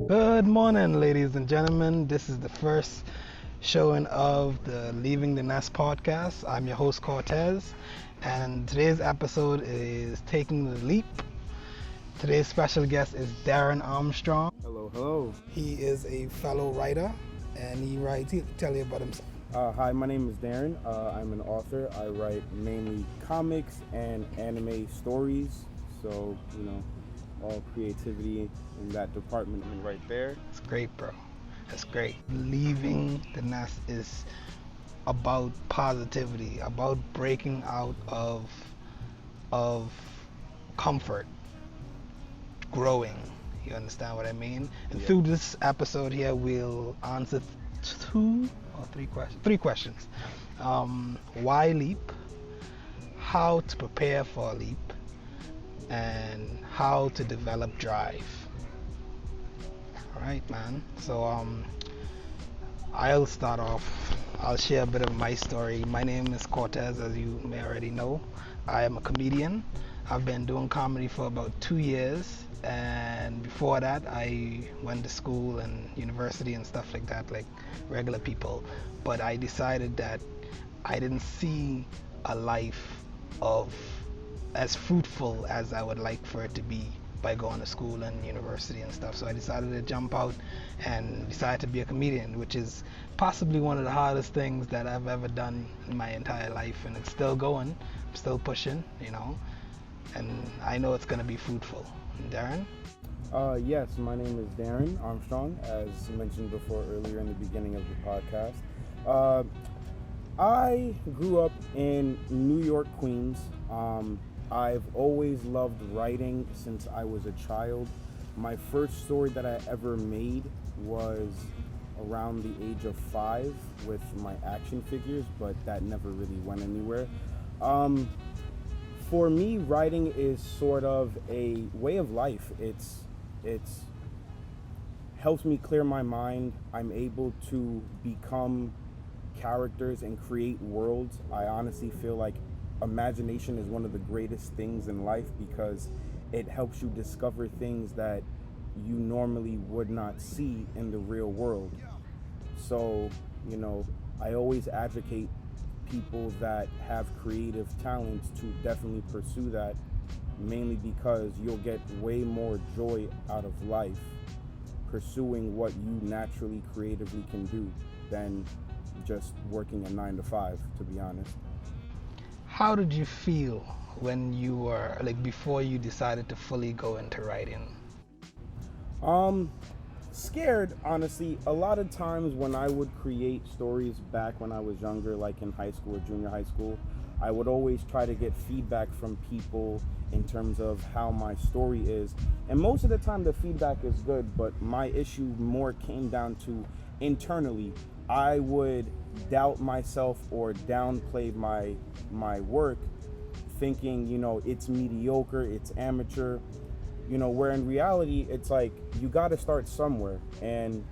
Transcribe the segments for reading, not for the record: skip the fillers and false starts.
Good morning, ladies and gentlemen. This is the first showing of the Leaving the Nest podcast. I'm your host, Cortez, and today's episode is Taking the Leap. Today's special guest is Darrin Armstrong. Hello, hello. He is a fellow writer, and he'll tell you about himself. Hi, my name is Darren. I'm an author. I write mainly comics and anime stories. So, all creativity in that department right there. It's great, bro. It's great. Leaving the Nest is about positivity, about breaking out of comfort, growing. You understand what I mean? And through this episode here, we'll answer three questions. Why leap? How to prepare for a leap? And how to develop drive. All right, man. So I'll start off. I'll share a bit of my story. My name is Cortez, as you may already know. I am a comedian. I've been doing comedy for about 2 years, and before that I went to school and university and stuff like that, like regular people. But I decided that I didn't see a life of as fruitful as I would like for it to be by going to school and university and stuff. So I decided to jump out and decide to be a comedian, which is possibly one of the hardest things that I've ever done in my entire life, and it's still going. I'm still pushing, and I know it's going to be fruitful. And Darren? Yes, my name is Darrin Armstrong, as mentioned before earlier in the beginning of the podcast. I grew up in New York, Queens. I've always loved writing since I was a child. My first story that I ever made was around the age of 5 with my action figures, but that never really went anywhere. For me, writing is sort of a way of life. It's helps me clear my mind. I'm able to become characters and create worlds. I honestly feel like imagination is one of the greatest things in life because it helps you discover things that you normally would not see in the real world. So, I always advocate people that have creative talents to definitely pursue that, mainly because you'll get way more joy out of life pursuing what you naturally creatively can do than just working a 9 to 5, to be honest. How did you feel when you were, before you decided to fully go into writing? Scared, honestly. A lot of times when I would create stories back when I was younger, like in high school or junior high school, I would always try to get feedback from people in terms of how my story is. And most of the time the feedback is good, but my issue more came down to internally. I would doubt myself or downplay my work, thinking, it's mediocre, it's amateur, where in reality, it's like, you got to start somewhere. And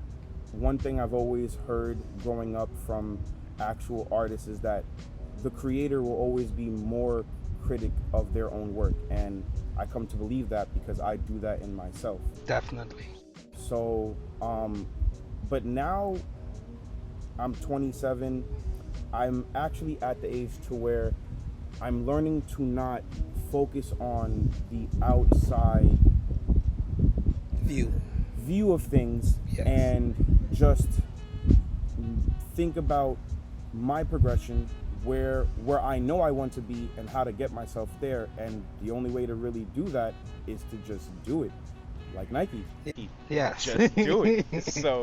one thing I've always heard growing up from actual artists is that the creator will always be more critic of their own work. And I come to believe that because I do that in myself. Definitely. So, but now I'm 27. I'm actually at the age to where I'm learning to not focus on the outside view of things. Yes. And just think about my progression, where I know I want to be and how to get myself there. And the only way to really do that is to just do it. Like Nike. Yes. Just do it. So,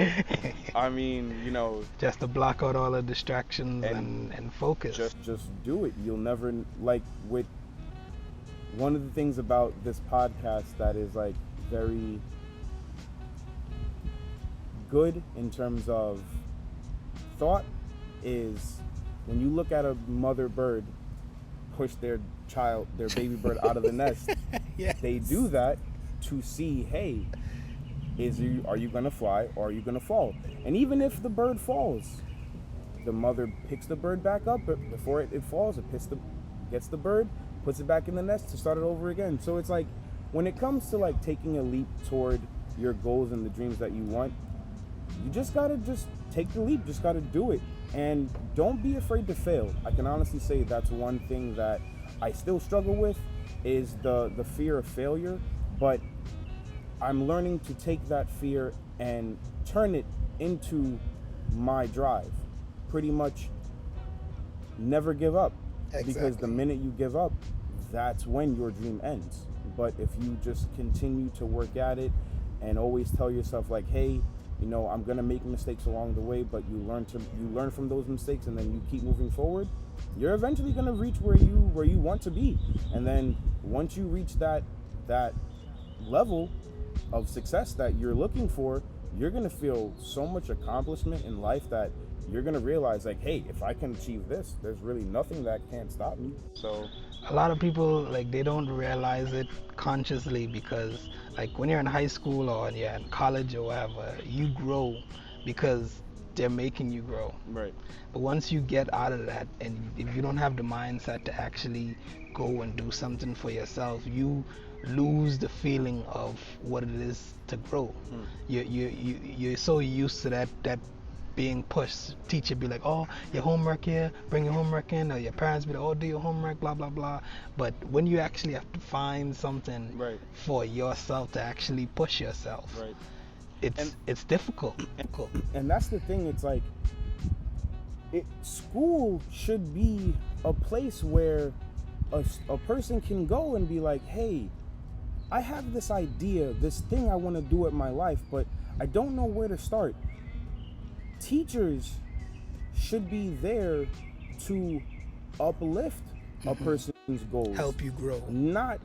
just to block out all the distractions and focus. Just do it. You'll never, with one of the things about this podcast that is very good in terms of thought is when you look at a mother bird push their baby bird out of the nest. Yes. They do that to see, hey, are you gonna fly or are you gonna fall? And even if the bird falls, the mother picks the bird back up, but before it falls, it gets the bird, puts it back in the nest to start it over again. So it's like, when it comes to like taking a leap toward your goals and the dreams that you want, you just gotta just take the leap, just gotta do it. And don't be afraid to fail. I can honestly say that's one thing that I still struggle with, is the fear of failure. But I'm learning to take that fear and turn it into my drive. Pretty much never give up. Exactly. Because the minute you give up, that's when your dream ends. But if you just continue to work at it and always tell yourself like, hey, you know, I'm gonna make mistakes along the way, but you learn from those mistakes, and then you keep moving forward, you're eventually gonna reach where you want to be. And then once you reach that level of success that you're looking for, you're gonna feel so much accomplishment in life that you're gonna realize like, hey, if I can achieve this, there's really nothing that can't stop me. So a lot of people, like, they don't realize it consciously, because like when you're in high school or you're in college or whatever, you grow because they're making you grow. right. But once you get out of that, and if you don't have the mindset to actually go and do something for yourself, you lose the feeling of what it is to grow. You're so used to that being pushed. Teacher be like, oh, your homework here, bring your homework in, or your parents be like, oh, do your homework, blah blah blah. But when you actually have to find something Right. for yourself to actually push yourself, Right. it's difficult. And that's the thing, it's like, school should be a place where a person can go and be like, hey, I have this idea, this thing I want to do with my life, but I don't know where to start. Teachers should be there to uplift a person's goals, Help you grow. not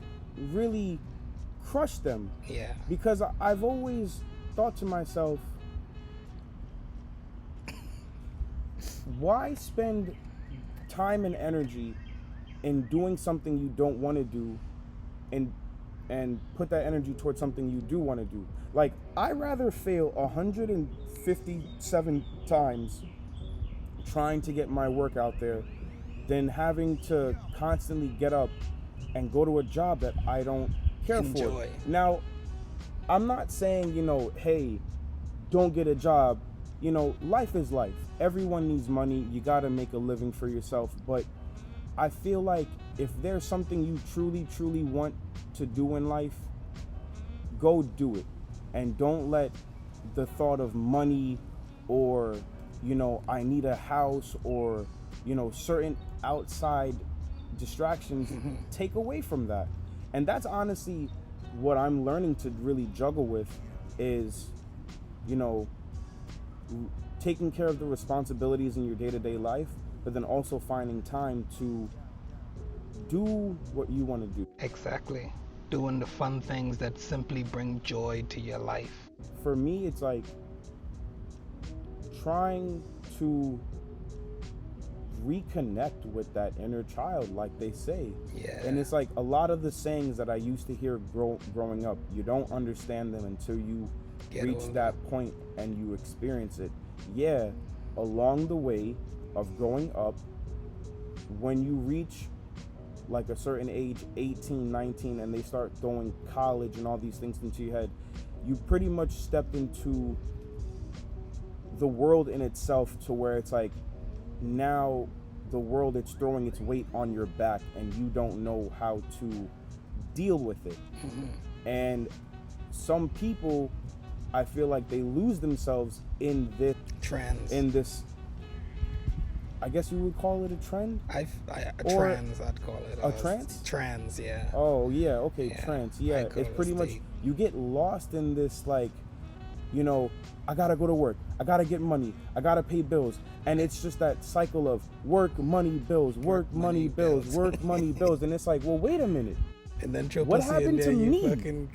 really crush them. Yeah. Because I've always thought to myself, why spend time and energy in doing something you don't want to do, and put that energy towards something you do want to do? Like, I'd rather fail 157 times trying to get my work out there than having to constantly get up and go to a job that I don't care Enjoy. for. Now, I'm not saying, you know, hey, don't get a job. You know, life is life. Everyone needs money. You got to make a living for yourself. But I feel like if there's something you truly, truly want to do in life, go do it. And don't let the thought of money, or, you know, I need a house, or, you know, certain outside distractions take away from that. And that's honestly what I'm learning to really juggle with, is, you know, taking care of the responsibilities in your day-to-day life, but then also finding time to do what you want to do. Exactly. Doing the fun things that simply bring joy to your life. For me, it's like trying to reconnect with that inner child, like they say. Yeah. And it's like a lot of the sayings that I used to hear growing up, you don't understand them until you reach that point and you experience it. Yeah, along the way of growing up, when you reach like a certain age, 18, 19, and they start throwing college and all these things into your head, you pretty much step into the world in itself, to where it's like, now the world, it's throwing its weight on your back and you don't know how to deal with it. And some people, I feel like they lose themselves in this I guess you would call it a trend? Trance, I'd call it. A trance? Trance, yeah. Oh, yeah, okay, Yeah, trance. Yeah, I call it's it a pretty much, state. you get lost in this, like, you know, I gotta go to work, I gotta get money, I gotta pay bills. And it's just that cycle of work, money, bills, work, money, bills, work, money, bills. And it's like, well, wait a minute. And then What happened to me? Fucking...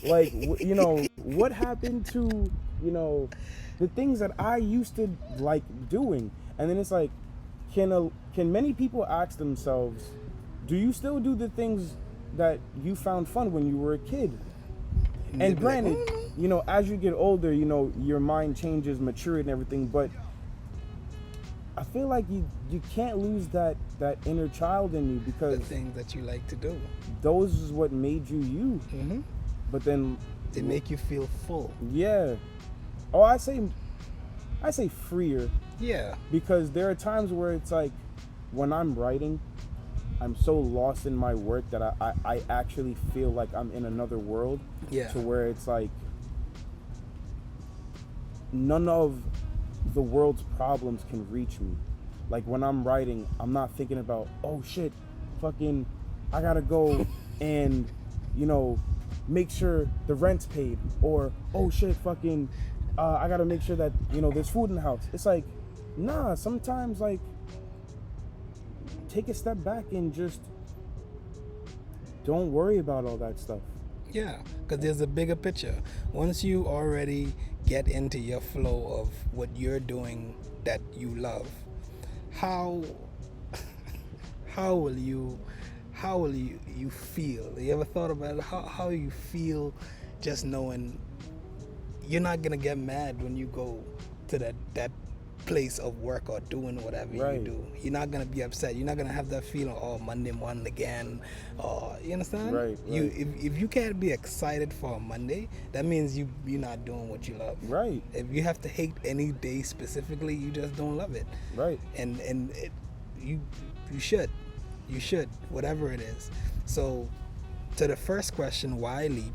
Like, you know, what happened to, you know, the things that I used to like doing? And then it's like, can many people ask themselves, do you still do the things that you found fun when you were a kid? And granted, you know, as you get older, you know, your mind changes, mature and everything, but I feel like you can't lose that inner child in you, because the things that you like to do. those is what made you you. but then They make you feel full. yeah. Oh, I say freer, Yeah. because there are times where it's like when I'm writing, I'm so lost in my work that I actually feel like I'm in another world. Yeah. To where it's like none of the world's problems can reach me. Like when I'm writing, I'm not thinking about, oh shit, fucking, I gotta go and, make sure the rent's paid, or oh shit, fucking, I gotta make sure that, there's food in the house. It's like, nah, sometimes like, take a step back and just don't worry about all that stuff. Yeah, because there's a bigger picture. Once you already get into your flow of what you're doing that you love, how will you feel? You ever thought about it? How you feel just knowing you're not gonna get mad when you go to that place of work or doing whatever Right. you do. You're not gonna be upset. You're not gonna have that feeling, oh, Monday morning again. You understand? Right. You if you can't be excited for a Monday, that means you're not doing what you love. Right. If you have to hate any day specifically, you just don't love it. Right. And you should whatever it is. So to the first question, why leap?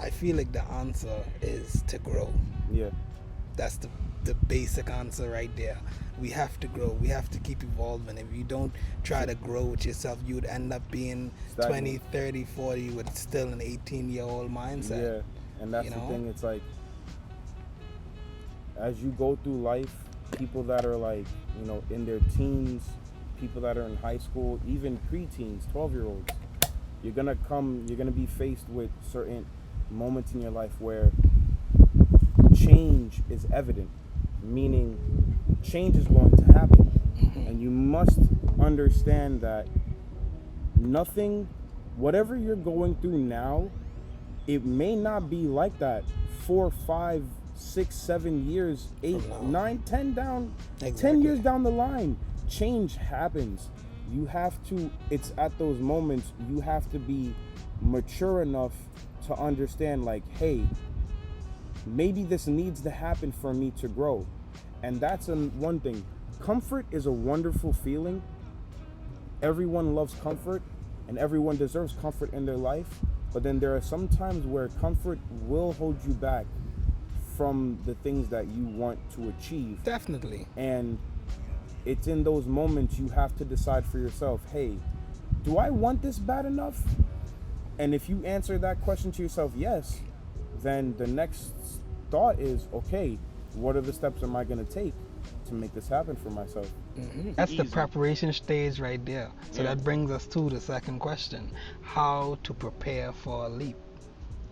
I feel like the answer is to grow. Yeah. That's the basic answer right there. We have to grow. We have to keep evolving. If you don't try to grow with yourself, you'd end up being 20, 30, 40 with still an 18-year-old mindset. Yeah, and that's the thing. It's like, as you go through life, people that are like, in their teens, people that are in high school, even preteens, 12-year-olds, you're gonna be faced with certain moments in your life where change is evident, meaning change is going to happen. And you must understand that whatever you're going through now, it may not be like that 4, 5, 6, 7 years, 8, 9, 10 down, Exactly. 10 years down the line. Change happens. It's at those moments you have to be mature enough to understand, like, hey, maybe this needs to happen for me to grow. And that's one thing. Comfort is a wonderful feeling. Everyone loves comfort, and everyone deserves comfort in their life. But then there are some times where comfort will hold you back from the things that you want to achieve. Definitely. And it's in those moments you have to decide for yourself, hey, do I want this bad enough? And if you answer that question to yourself, yes, then the next thought is, okay, what are the steps am I going to take to make this happen for myself? Mm-hmm. That's the preparation stage right there. So that brings us to the second question: how to prepare for a leap.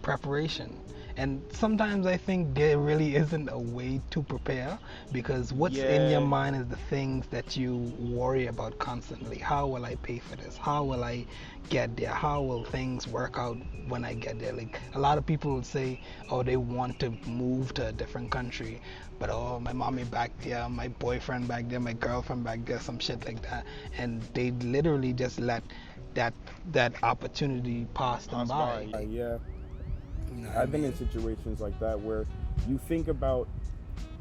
Preparation. And sometimes I think there really isn't a way to prepare, because what's in your mind is the things that you worry about constantly. How will I pay for this? How will I get there? How will things work out when I get there? Like, a lot of people would say, oh, they want to move to a different country, but oh, my mommy back there, my boyfriend back there, my girlfriend back there, some shit like that. And they literally just let that opportunity pass them by. Yeah. You know I've been in situations like that where you think about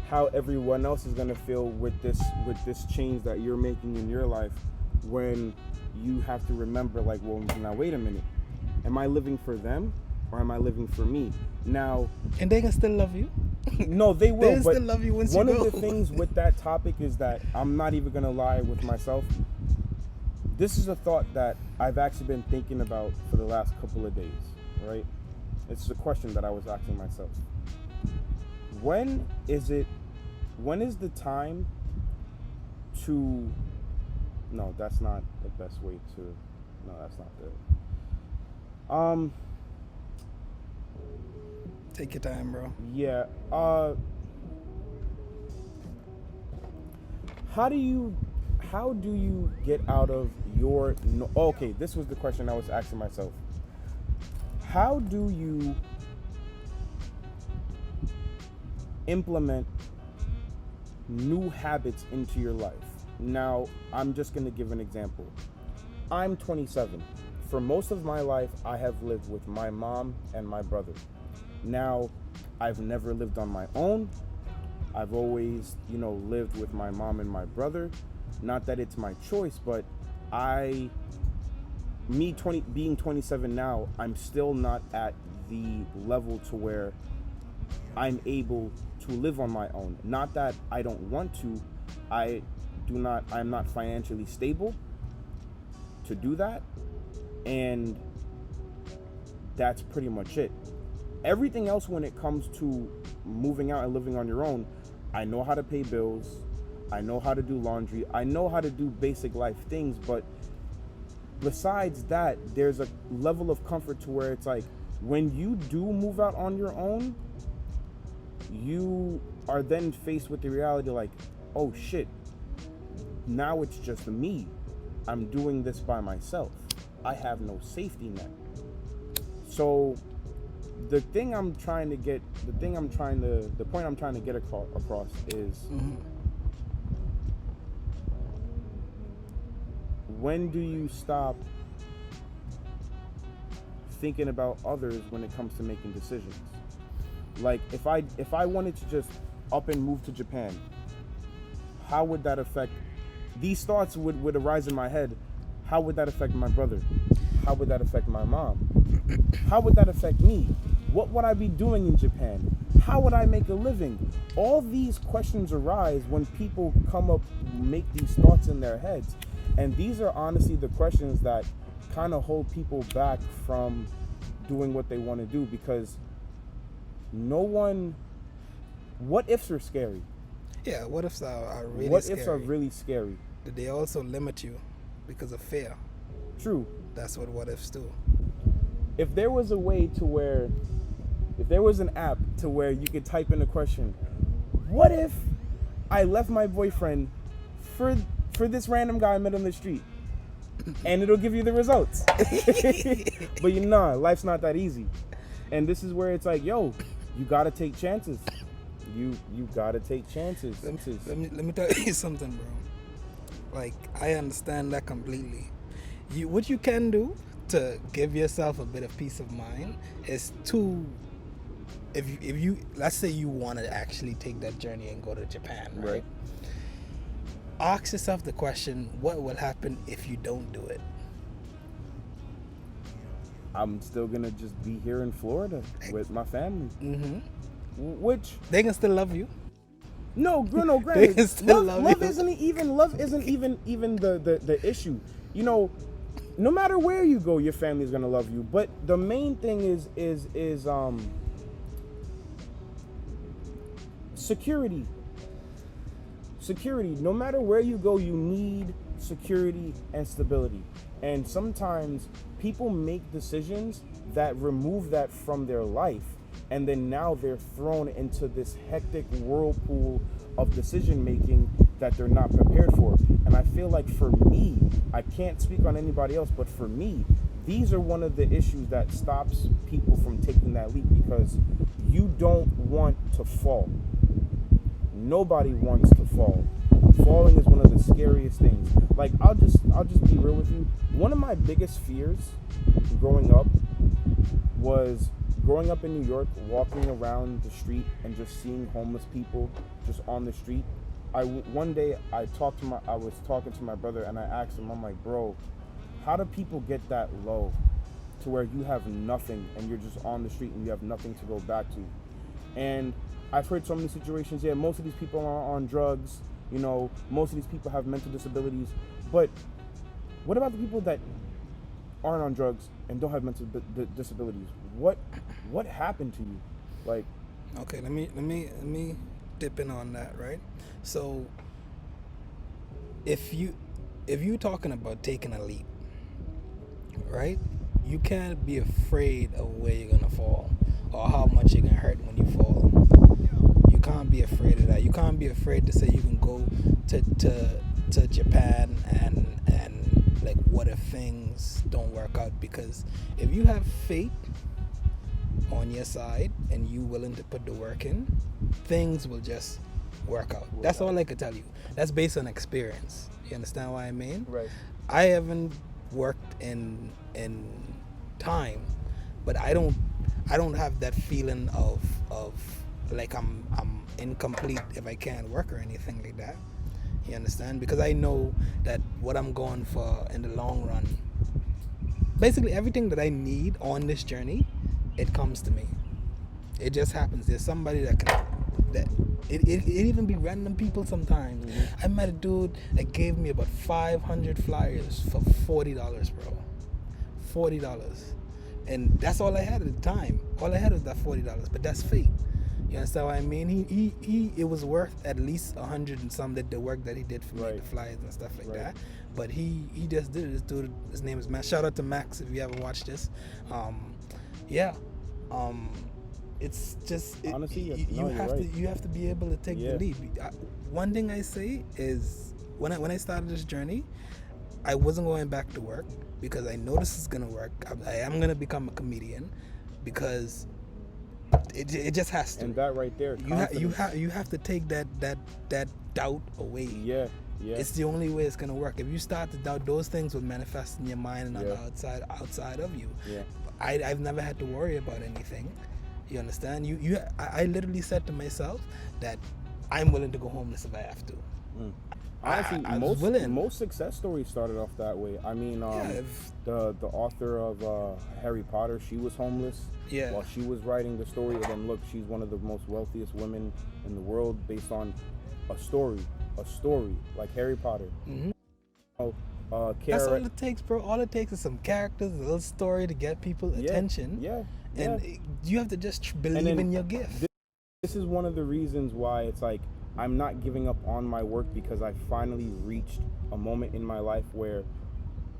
how everyone else is going to feel with this change that you're making in your life, when you have to remember, like, well, now wait a minute, am I living for them or am I living for me now? And they can still love you. No, they will. They'll but still love you once one you go. of the things with that topic is that I'm not even going to lie with myself. This is a thought that I've actually been thinking about for the last couple of days, right? It's a question that I was asking myself. When is the time to... No, that's not the best way to... No, that's not good. Take your time, bro. Yeah. How do you get out of your... No, okay, this was the question I was asking myself. How do you implement new habits into your life? Now, I'm just going to give an example. I'm 27. for most of my life, I have lived with my mom and my brother. Now, I've never lived on my own. I've always, lived with my mom and my brother. Not that it's my choice, but being 27 now, I'm still not at the level to where I'm able to live on my own. Not that I don't want to. I'm not financially stable to do that. And that's pretty much it. Everything else when it comes to moving out and living on your own, I know how to pay bills. I know how to do laundry. I know how to do basic life things. But besides that, there's a level of comfort to where it's like, when you do move out on your own, you are then faced with the reality like, oh shit, now it's just me. I'm doing this by myself. I have no safety net. So the point I'm trying to get across is, when do you stop thinking about others when it comes to making decisions? Like, if I wanted to just up and move to Japan, how would that affect? These thoughts would arise in my head. How would that affect my brother? How would that affect my mom? How would that affect me? What would I be doing in Japan? How would I make a living? All these questions arise when people make these thoughts in their heads. And these are honestly the questions that kind of hold people back from doing what they want to do, because what ifs are scary. Yeah, what ifs are really scary. What ifs are really scary. They also limit you because of fear. True. That's what ifs do. If there was a way to where, if there was an app to where you could type in a question, what if I left my boyfriend for this random guy I met on the street? And it'll give you the results. But life's not that easy. And this is where it's like, yo, you gotta take chances. You gotta take chances. Let me tell you something, bro. Like, I understand that completely. What you can do to give yourself a bit of peace of mind is to, if you let's say you want to actually take that journey and go to Japan, right? Ask yourself the question, what will happen if you don't do it? I'm still gonna just be here in Florida with my family. Which they can still love you. No, granted, love isn't even the issue. No matter where you go, your family's gonna love you. But the main thing is security. Security. No matter where you go, you need security and stability. And sometimes people make decisions that remove that from their life. And then now they're thrown into this hectic whirlpool of decision making that they're not prepared for. And I feel like for me, I can't speak on anybody else, but for me, these are one of the issues that stops people from taking that leap, because you don't want to fall. Nobody wants to fall. Falling is one of the scariest things. Like, I'll just be real with you. One of my biggest fears growing up was growing up in New York, walking around the street and just seeing homeless people just on the street. One day I was talking to my brother and I asked him, I'm like, bro, how do people get that low to where you have nothing and you're just on the street and you have nothing to go back to? And I've heard so many situations, most of these people are on drugs, most of these people have mental disabilities, but what about the people that aren't on drugs and don't have mental disabilities? What happened to you? Like, okay, let me dip in on that, right? So if you're talking about taking a leap, right? You can't be afraid of where you're gonna fall or how much you're gonna hurt when you fall. You can't be afraid of that. You can't be afraid to say you can go to Japan and like, what if things don't work out? Because if you have faith on your side and you willing to put the work in, things will just work out. That's all I could tell you. That's based on experience. You understand what I mean? Right. I haven't worked in time, but I don't have that feeling of like I'm incomplete if I can't work or anything like that. You understand? Because I know that what I'm going for in the long run, basically everything that I need on this journey, it comes to me. It just happens. There's somebody that can, that it even be random people sometimes. Mm-hmm. I met a dude that gave me about 500 flyers for $40, bro. $40. And that's all I had at the time. All I had was that $40, but that's fate. You understand what I mean? He it was worth at least 100 and some, that the work that he did for me, the flyers and stuff like that. But he just did it. This dude, his name is Max. Shout out to Max if you haven't watched this. It's just honestly, you have to be able to take the lead. One thing I say is when I started this journey, I wasn't going back to work because I know this is gonna work. I am gonna become a comedian because it just has to. And that right there, you have to take that doubt away. Yeah. It's the only way it's gonna work. If you start to doubt, those things will manifest in your mind and on the outside of you. Yeah. I've never had to worry about anything. You understand? I literally said to myself that I'm willing to go homeless if I have to. Honestly, most success stories started off that way. I mean, the author of Harry Potter, she was homeless while she was writing the story, and then look, she's one of the most wealthiest women in the world based on a story like Harry Potter. Mm-hmm. That's all it takes, bro. All it takes is some characters, a little story to get people's attention. And you have to just believe in your gift. This is one of the reasons why it's like I'm not giving up on my work, because I finally reached a moment in my life where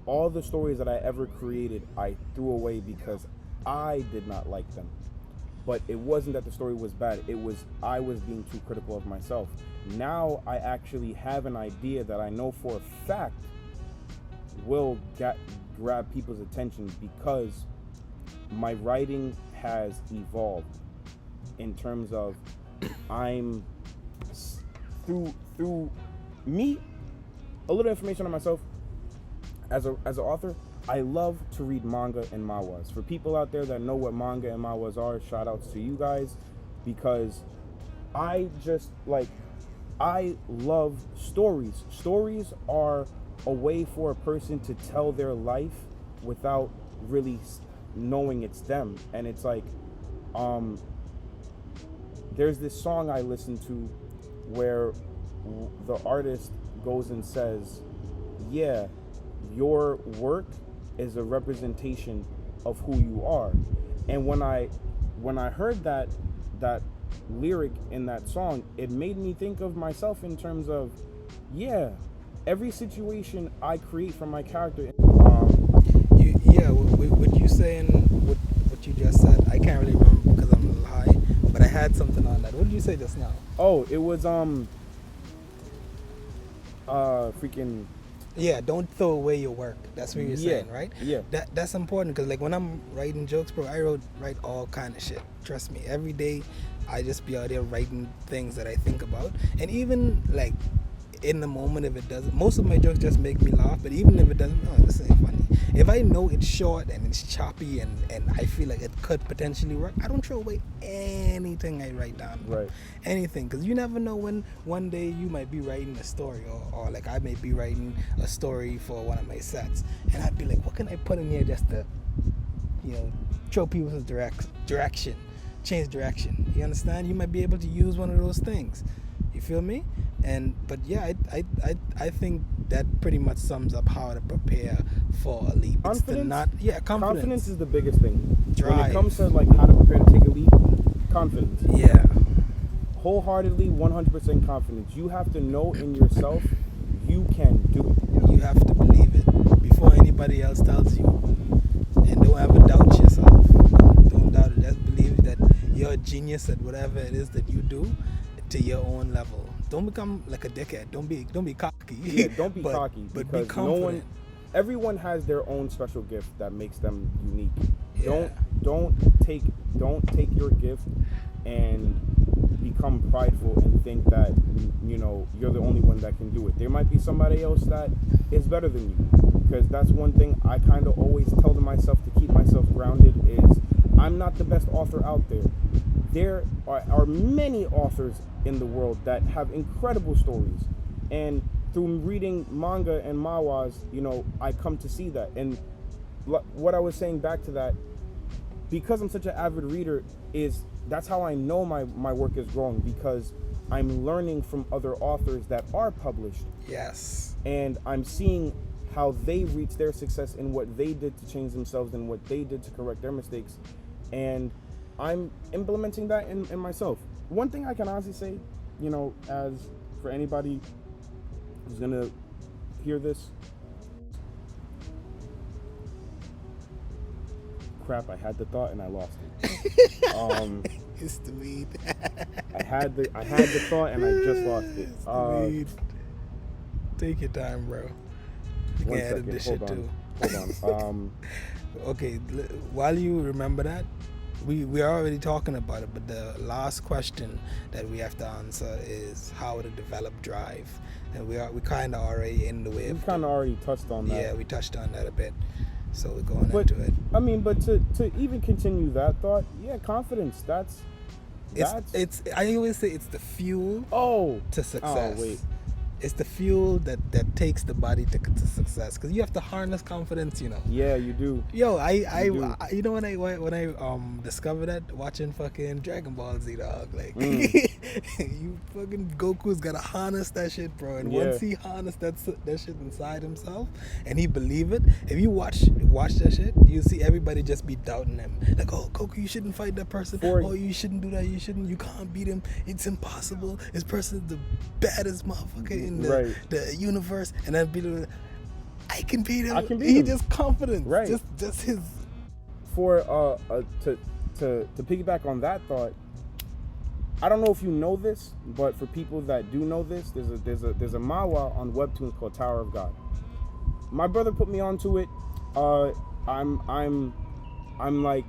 all the stories that I ever created, I threw away because I did not like them. But it wasn't that the story was bad. It was I was being too critical of myself. Now I actually have an idea that I know for a fact will grab people's attention, because my writing has evolved in terms of I'm through me, a little information on myself as an author. I love to read manga and manhwas. For people out there that know what manga and manhwas are, shout outs to you guys, because I love stories. Stories are a way for a person to tell their life without really knowing it's them. And it's like, there's this song I listen to where the artist goes and says, yeah, your work is a representation of who you are. And when I heard that lyric in that song, it made me think of myself in terms of, every situation I create from my character. What you saying, what you just said, I can't really remember because I'm a little high, but I had something on that. What did you say just now? Oh, it was don't throw away your work. That's what you're saying, right? Yeah. That's important, because like when I'm writing jokes, bro, I write all kind of shit. Trust me, every day I just be out there writing things that I think about, and even like in the moment, if it doesn't, most of my jokes just make me laugh, but even if it doesn't, this ain't funny. If I know it's short and it's choppy and I feel like it could potentially work, I don't throw away anything I write down. Right. Anything, because you never know when one day you might be writing a story, or like I may be writing a story for one of my sets, and I'd be like, what can I put in here just to, throw people's direction, change direction. You understand? You might be able to use one of those things. You feel me? But I think that pretty much sums up how to prepare for a leap. Confidence is the biggest thing. Drive. When it comes to like how to prepare to take a leap, confidence. Yeah. Wholeheartedly, 100% confidence. You have to know in yourself you can do it. You have to believe it before anybody else tells you. And don't ever doubt yourself. Don't doubt it. Just believe that you're a genius at whatever it is that you do to your own level. Don't become like a dickhead. Don't be cocky. Yeah, don't be cocky. But because be confident. everyone has their own special gift that makes them unique. Yeah. don't take your gift and become prideful and think that you're the only one that can do it. There might be somebody else that is better than you, because that's one thing I kind of always tell to myself to keep myself grounded is I'm not the best author out there. There are many authors in the world that have incredible stories, and through reading manga and manhwas, I come to see that. And what I was saying back to that, because I'm such an avid reader, is that's how I know my work is growing, because I'm learning from other authors that are published. Yes. And I'm seeing how they reached their success and what they did to change themselves and what they did to correct their mistakes. And I'm implementing that in myself. One thing I can honestly say, as for anybody who's gonna hear this, crap, I had the thought and I lost it. It's the weed. I had the thought and I just lost it. It's the weed. Take your time, bro. You can edit this shit too. Hold on. Okay, while you remember that, we're already talking about it, but the last question that we have to answer is how to develop drive, and we kind of already in the way. We kind of already touched on that. Yeah, we touched on that a bit, so we're going into it. I mean, but to even continue that thought, yeah, confidence. That's. I always say it's the fuel. To success. Oh wait. It's the fuel that takes the body to success, because you have to harness confidence, Yeah, you do. Yo, you know when I discovered that watching fucking Dragon Ball Z, dog, like you fucking Goku's gotta harness that shit, bro. And once he harnessed that shit inside himself and he believe it, if you watch that shit, you see everybody just be doubting him, like, oh, Goku, you shouldn't fight that person. Oh, you shouldn't do that. You can't beat him. It's impossible. This person's the baddest motherfucker in the universe, and then people, I can beat him. He just confident, right? Just his. For to piggyback on that thought, I don't know if you know this, but for people that do know this, there's a manhwa on Webtoons called Tower of God. My brother put me onto it. I'm like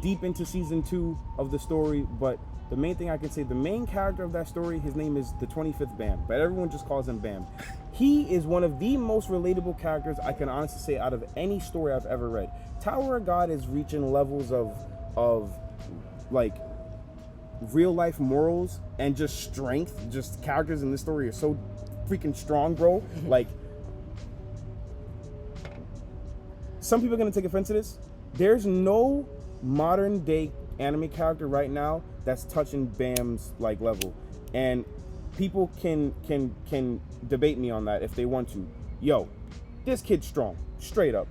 deep into season 2 of the story, but the main thing I can say, the main character of that story, his name is the 25th Bam, but everyone just calls him Bam. He is one of the most relatable characters I can honestly say out of any story I've ever read. Tower of God is reaching levels of like real life morals and just strength. Just characters in this story are so freaking strong, bro. Like, some people are gonna take offense to this. There's no modern day anime character right now that's touching Bam's like level, and people can debate me on that if they want to. Yo, this kid's strong, straight up.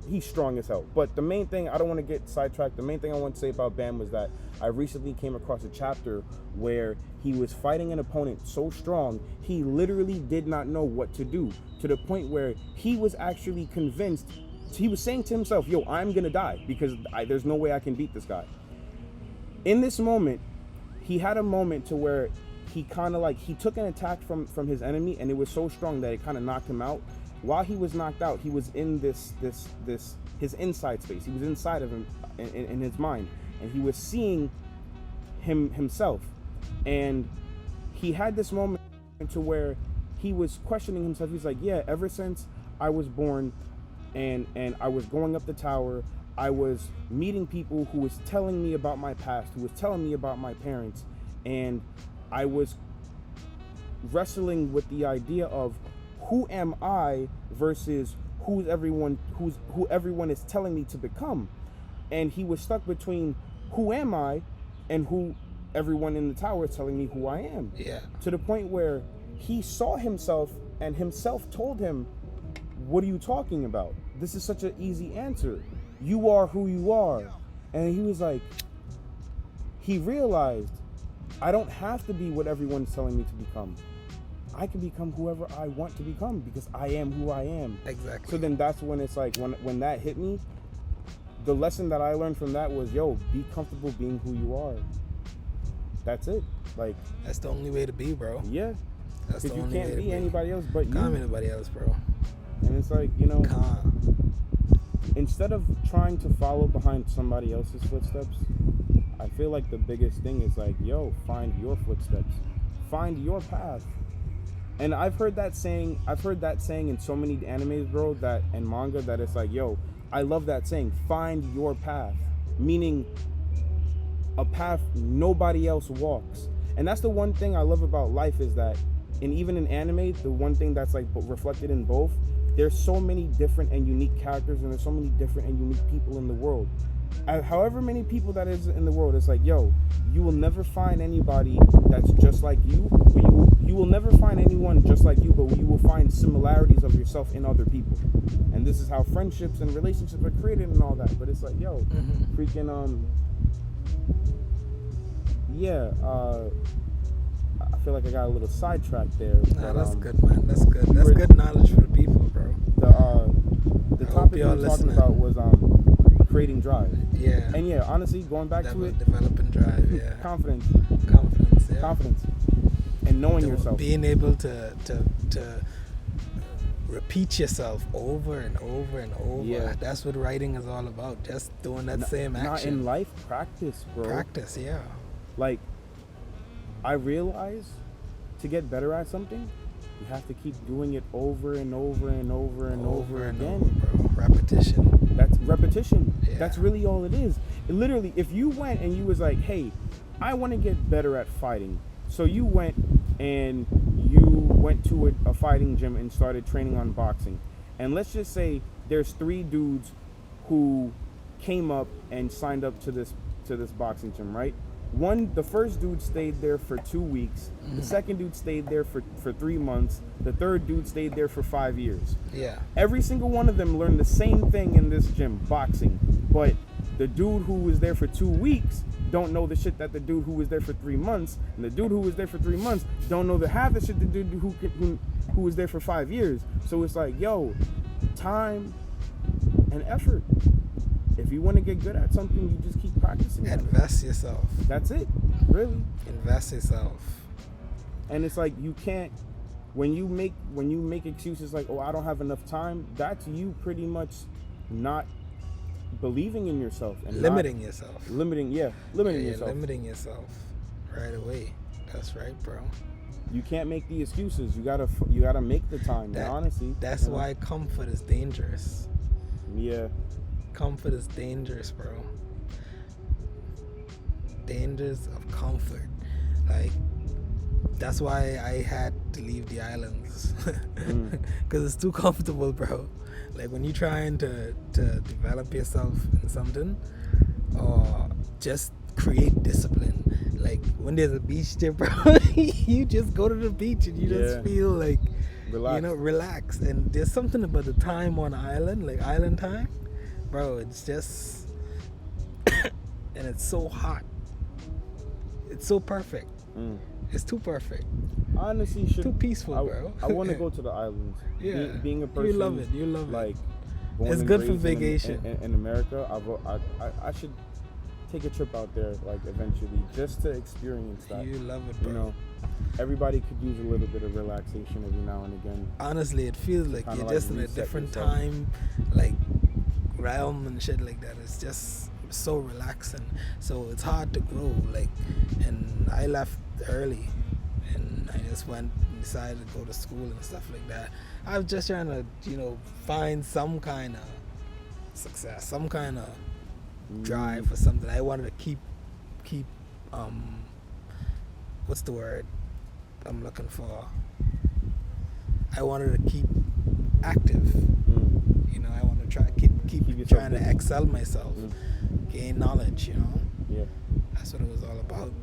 He's strong as hell. But the main thing, I don't want to get sidetracked, the main thing I want to say about Bam was that I recently came across a chapter where he was fighting an opponent so strong he literally did not know what to do, to the point where he was actually convinced. He was saying to himself, yo, I'm gonna die because there's no way I can beat this guy. In this moment, he had a moment to where he kind of like, he took an attack from his enemy, and it was so strong that it kind of knocked him out. While he was knocked out, he was in his inside space. He was inside of him in his mind, and he was seeing himself. And he had this moment to where he was questioning himself. He's like, yeah, ever since I was born and I was going up the tower, I was meeting people who was telling me about my past, who was telling me about my parents, and I was wrestling with the idea of who am I versus who everyone is telling me to become. And he was stuck between who am I and who everyone in the tower is telling me who I am. Yeah. To the point where he saw himself, and himself told him, what are you talking about? This is such an easy answer. You are who you are. And he was like, he realized, I don't have to be what everyone's telling me to become. I can become whoever I want to become because I am who I am. Exactly. So then that's when it's like, when that hit me, the lesson that I learned from that was, yo, be comfortable being who you are. That's it. Like, that's the only way to be, bro. Yeah. That's the only way. Because you can't be anybody else but you. Calm anybody else, bro. And it's like, Calm. instead of trying to follow behind somebody else's footsteps, I feel like the biggest thing is like, yo, find your footsteps, find your path. And I've heard that saying in so many animes, bro, and manga, that it's like, yo, I love that saying, find your path, meaning a path nobody else walks. And that's the one thing I love about life, is that, and even in anime, the one thing that's like reflected in both, there's so many different and unique characters, and there's so many different and unique people in the world. However many people that is in the world, it's like, yo, you will never find anybody that's just like you. You will never find anyone just like you, but you will find similarities of yourself in other people. And this is how friendships and relationships are created and all that. But it's like, yo, freaking, yeah, I feel like I got a little sidetracked there. Nah, that's good, man. That's good. That's good knowledge for the people, bro. The topic we were talking about was creating drive. Yeah. And yeah, honestly, going back to it, developing drive. Yeah. Confidence. Yeah. Confidence. And knowing yourself. Being able to repeat yourself over and over and over. Yeah. That's what writing is all about. Just doing that same action. Not in life, practice, bro. Practice, yeah. Like, I realize to get better at something, you have to keep doing it over and over and over and over again. Bro. Repetition. That's repetition. Yeah. That's really all it is. Literally, if you went and you was like, hey, I want to get better at fighting. So you went and you went to a fighting gym and started training on boxing. And let's just say there's 3 dudes who came up and signed up to this boxing gym, right? The first dude stayed there for 2 weeks. The second dude stayed there for 3 months. The third dude stayed there for 5 years. Yeah. Every single one of them learned the same thing in this gym, boxing. But the dude who was there for 2 weeks don't know the shit that the dude who was there for 3 months, and the dude who was there for 3 months don't know the half the shit the dude who was there for 5 years. So it's like, yo, time and effort. If you want to get good at something, you just keep practicing. Invest yourself. That's it, really. Invest yourself. And it's like, you can't, when you make excuses like, oh, I don't have enough time, that's you pretty much not believing in yourself and limiting yourself. Limiting yourself. Limiting yourself right away. That's right, bro. You can't make the excuses. You gotta make the time. Honestly, that's why comfort is dangerous. Yeah. Comfort is dangerous, bro. Dangers of comfort. Like, that's why I had to leave the islands. Because it's too comfortable, bro. Like, when you're trying to develop yourself in something, or just create discipline. Like, when there's a beach there, bro, you just go to the beach and you just feel like, relaxed. And there's something about the time on the island, like island time. Bro, it's just, and it's so hot. It's so perfect. It's too perfect. Honestly, too peaceful, bro. I want to go to the islands. Yeah, being a person, you love it. You love like, it. It's good for vacation. In America, I should take a trip out there, like, eventually, just to experience that. You love it, bro. You know, everybody could use a little bit of relaxation every now and again. Honestly, it feels like you're just in a different time, like, realm and shit like that. It's just so relaxing. So it's hard to grow, like, and I left early and I just went and decided to go to school and stuff like that. I was just trying to, find some kind of success, some kind of drive for something. I wanted to keep what's the word I'm looking for? I wanted to keep active. I want to try keep trying to excel myself, gain knowledge. Yeah, that's what it was all about.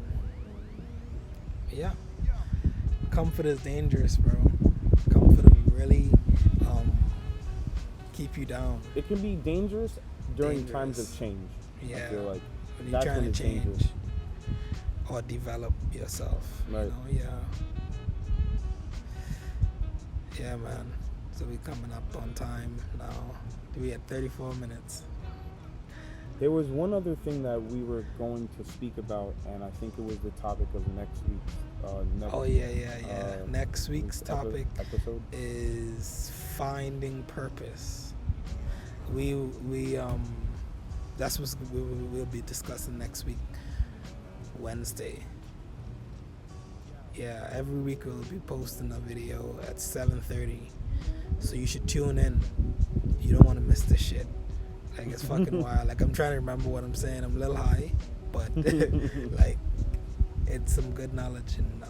Yeah, comfort is dangerous, bro. Comfort will really keep you down. It can be dangerous during times of change. Yeah, I feel like when you're trying to change dangerous. Or develop yourself. Right. Yeah, man. So we coming up on time now. We at 34 minutes. There was one other thing that we were going to speak about, and I think it was the topic of next week's. Next week's topic episode is finding purpose. we that's what we'll be discussing next week, Wednesday. Yeah, every week we'll be posting a video at 7:30, so you should tune in. You don't want to miss this shit. Like, it's fucking wild. Like, I'm trying to remember what I'm saying. I'm a little high, but like, it's some good knowledge, and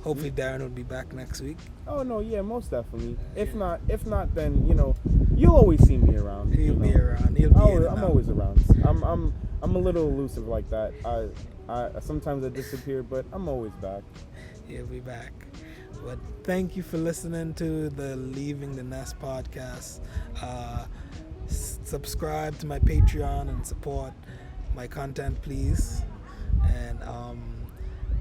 hopefully Darren will be back next week. Oh no, yeah, most definitely. If not, then you'll always see me around. He'll be around. I'm always around. I'm a little elusive like that. I sometimes I disappear, but I'm always back. He'll be back. But thank you for listening to the Leaving the Nest podcast. Subscribe to my Patreon and support my content, please. And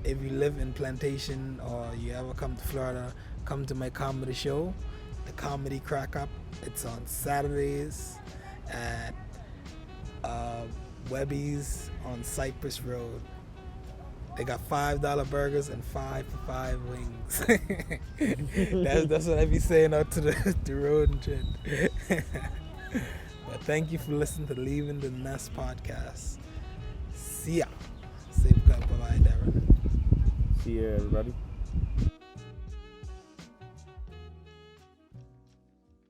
if you live in Plantation or you ever come to Florida, come to my comedy show, the Comedy Crack Up. It's on Saturdays at Webby's on Cypress Road. They got $5 burgers and 5 for 5 wings. that's what I be saying out to the road and shit. But thank you for listening to Leaving the Nest podcast. See ya. Say bye-bye, Darren. See ya, everybody.